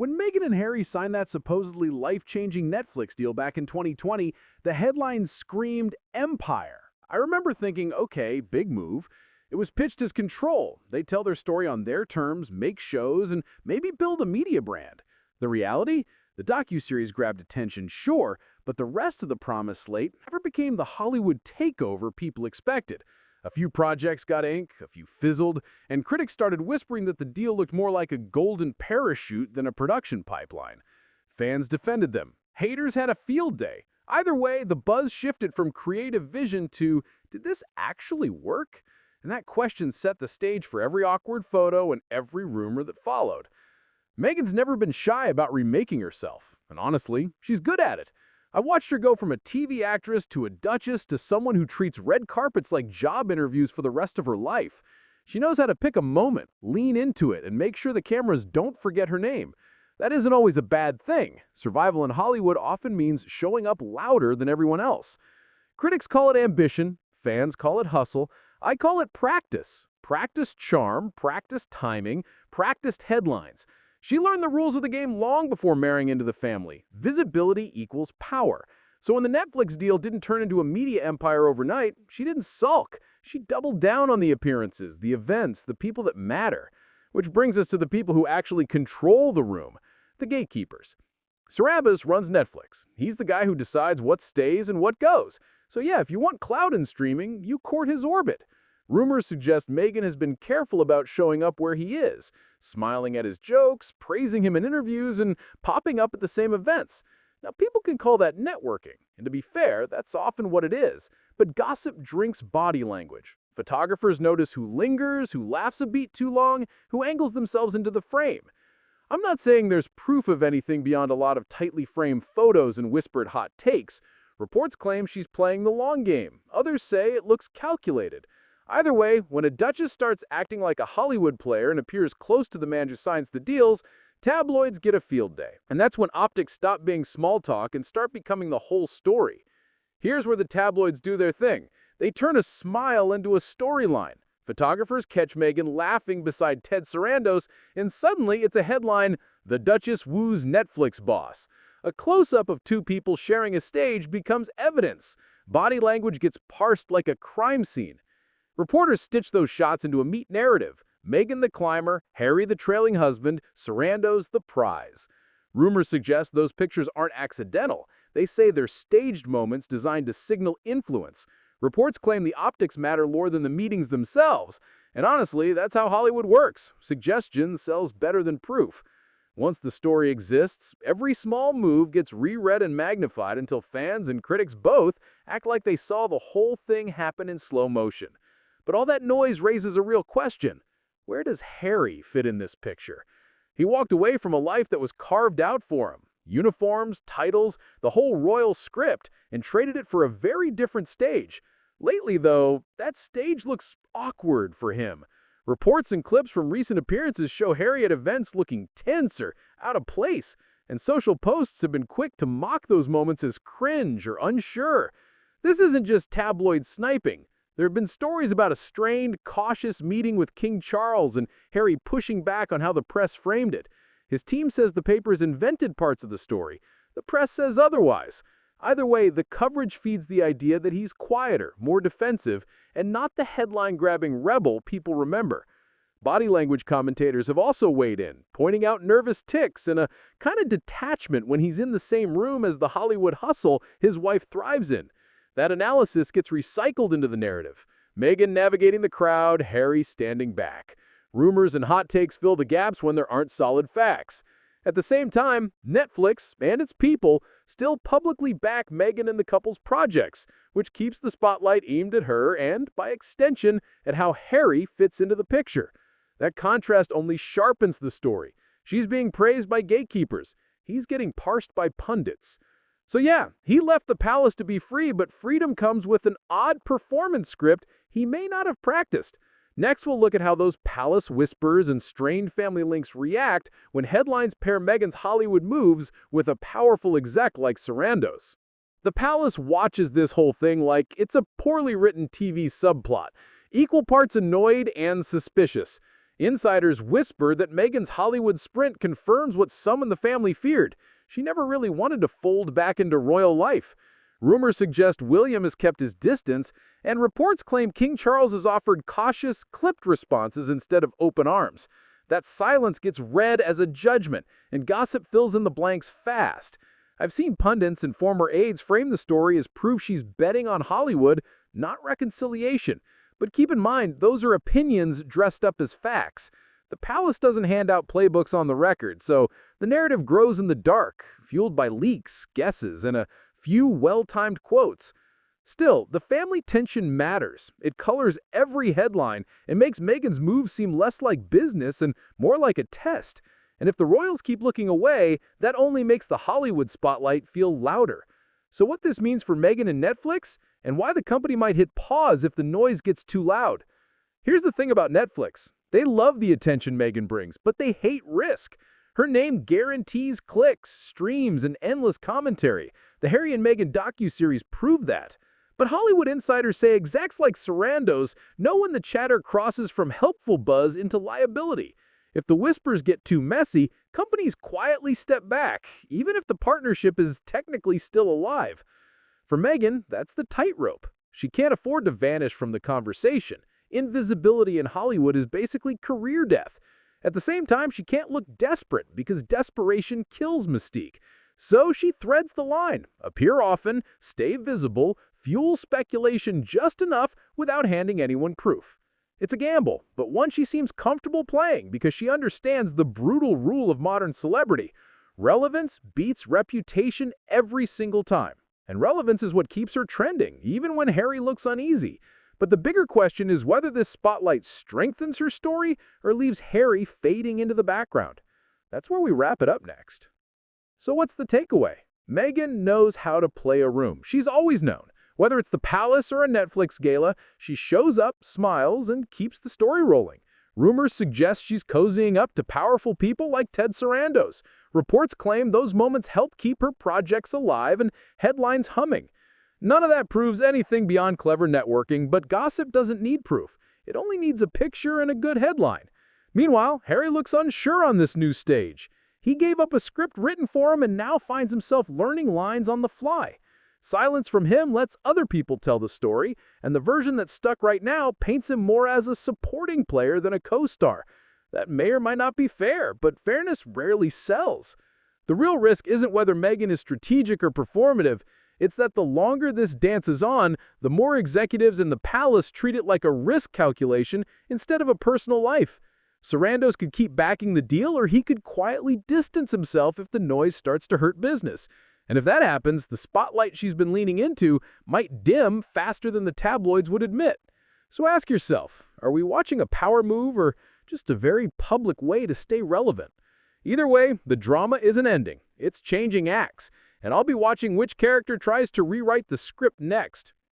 When Meghan and Harry signed that supposedly life-changing Netflix deal back in 2020, the headline screamed empire. I remember thinking, okay, big move. It was pitched as control. They tell their story on their terms, make shows, and maybe build a media brand. The reality? The docuseries grabbed attention, sure, but the rest of the promised slate never became the Hollywood takeover people expected. A few projects got ink, a few fizzled, and critics started whispering that the deal looked more like a golden parachute than a production pipeline. Fans defended them. Haters had a field day. Either way, the buzz shifted from creative vision to, did this actually work? And that question set the stage for every awkward photo and every rumor that followed. Meghan's never been shy about remaking herself, and honestly, she's good at it. I watched her go from a TV actress to a duchess to someone who treats red carpets like job interviews for the rest of her life. She knows how to pick a moment, lean into it, and make sure the cameras don't forget her name. That isn't always a bad thing. Survival in Hollywood often means showing up louder than everyone else. Critics call it ambition, fans call it hustle, I call it practice. Practiced charm, practiced timing, practiced headlines. She learned the rules of the game long before marrying into the family. Visibility equals power. So when the Netflix deal didn't turn into a media empire overnight, she didn't sulk. She doubled down on the appearances, the events, the people that matter. Which brings us to the people who actually control the room, the gatekeepers. Sarabas runs Netflix. He's the guy who decides what stays and what goes. So yeah, if you want clout in streaming, you court his orbit. Rumors suggest Meghan has been careful about showing up where he is, smiling at his jokes, praising him in interviews, and popping up at the same events. Now, people can call that networking, and to be fair, that's often what it is. But gossip drinks body language. Photographers notice who lingers, who laughs a beat too long, who angles themselves into the frame. I'm not saying there's proof of anything beyond a lot of tightly framed photos and whispered hot takes. Reports claim she's playing the long game. Others say it looks calculated. Either way, when a duchess starts acting like a Hollywood player and appears close to the man who signs the deals, tabloids get a field day. And that's when optics stop being small talk and start becoming the whole story. Here's where the tabloids do their thing. They turn a smile into a storyline. Photographers catch Meghan laughing beside Ted Sarandos, and suddenly it's a headline, "The Duchess woos Netflix boss." A close-up of two people sharing a stage becomes evidence. Body language gets parsed like a crime scene. Reporters stitch those shots into a neat narrative. Meghan the climber, Harry the trailing husband, Sarandos the prize. Rumors suggest those pictures aren't accidental. They say they're staged moments designed to signal influence. Reports claim the optics matter more than the meetings themselves. And honestly, that's how Hollywood works. Suggestion sells better than proof. Once the story exists, every small move gets reread and magnified until fans and critics both act like they saw the whole thing happen in slow motion. But all that noise raises a real question. Where does Harry fit in this picture? He walked away from a life that was carved out for him. Uniforms, titles, the whole royal script, and traded it for a very different stage. Lately, though, that stage looks awkward for him. Reports and clips from recent appearances show Harry at events looking tense or out of place, and social posts have been quick to mock those moments as cringe or unsure. This isn't just tabloid sniping. There have been stories about a strained, cautious meeting with King Charles and Harry pushing back on how the press framed it. His team says the papers invented parts of the story. The press says otherwise. Either way, the coverage feeds the idea that he's quieter, more defensive, and not the headline-grabbing rebel people remember. Body language commentators have also weighed in, pointing out nervous tics and a kind of detachment when he's in the same room as the Hollywood hustle his wife thrives in. That analysis gets recycled into the narrative. Meghan navigating the crowd, Harry standing back. Rumors and hot takes fill the gaps when there aren't solid facts. At the same time, Netflix and its people still publicly back Meghan and the couple's projects, which keeps the spotlight aimed at her and, by extension, at how Harry fits into the picture. That contrast only sharpens the story. She's being praised by gatekeepers. He's getting parsed by pundits. So yeah, he left the palace to be free, but freedom comes with an odd performance script he may not have practiced. Next, we'll look at how those palace whispers and strained family links react when headlines pair Meghan's Hollywood moves with a powerful exec like Sarandos. The palace watches this whole thing like it's a poorly written TV subplot, equal parts annoyed and suspicious. Insiders whisper that Meghan's Hollywood sprint confirms what some in the family feared. She never really wanted to fold back into royal life. Rumors suggest William has kept his distance, and reports claim King Charles has offered cautious, clipped responses instead of open arms. That silence gets read as a judgment, and gossip fills in the blanks fast. I've seen pundits and former aides frame the story as proof she's betting on Hollywood, not reconciliation. But keep in mind, those are opinions dressed up as facts. The palace doesn't hand out playbooks on the record, so the narrative grows in the dark, fueled by leaks, guesses, and a few well-timed quotes. Still, the family tension matters. It colors every headline and makes Meghan's move seem less like business and more like a test. And if the royals keep looking away, that only makes the Hollywood spotlight feel louder. So what this means for Meghan and Netflix, and why the company might hit pause if the noise gets too loud. Here's the thing about Netflix. They love the attention Meghan brings, but they hate risk. Her name guarantees clicks, streams, and endless commentary. The Harry and Meghan docuseries prove that. But Hollywood insiders say execs like Sarandos know when the chatter crosses from helpful buzz into liability. If the whispers get too messy, companies quietly step back, even if the partnership is technically still alive. For Meghan, that's the tightrope. She can't afford to vanish from the conversation. Invisibility in Hollywood is basically career death. At the same time, she can't look desperate because desperation kills mystique. So she threads the line, appear often, stay visible, fuel speculation just enough without handing anyone proof. It's a gamble, but one she seems comfortable playing because she understands the brutal rule of modern celebrity. Relevance beats reputation every single time. And relevance is what keeps her trending, even when Harry looks uneasy. But the bigger question is whether this spotlight strengthens her story or leaves Harry fading into the background. That's where we wrap it up next. So what's the takeaway? Meghan knows how to play a room. She's always known. Whether it's the palace or a Netflix gala, she shows up, smiles, and keeps the story rolling. Rumors suggest she's cozying up to powerful people like Ted Sarandos. Reports claim those moments help keep her projects alive and headlines humming. None of that proves anything beyond clever networking, but gossip doesn't need proof. It only needs a picture and a good headline. Meanwhile, Harry looks unsure on this new stage. He gave up a script written for him and now finds himself learning lines on the fly. Silence from him lets other people tell the story, and the version that's stuck right now paints him more as a supporting player than a co-star. That may or might not be fair, but fairness rarely sells. The real risk isn't whether Meghan is strategic or performative. It's that the longer this dances on, the more executives in the palace treat it like a risk calculation instead of a personal life. Sarandos could keep backing the deal, or he could quietly distance himself if the noise starts to hurt business. And if that happens, the spotlight she's been leaning into might dim faster than the tabloids would admit. So ask yourself, are we watching a power move or just a very public way to stay relevant? Either way, the drama isn't ending. It's changing acts, and I'll be watching which character tries to rewrite the script next.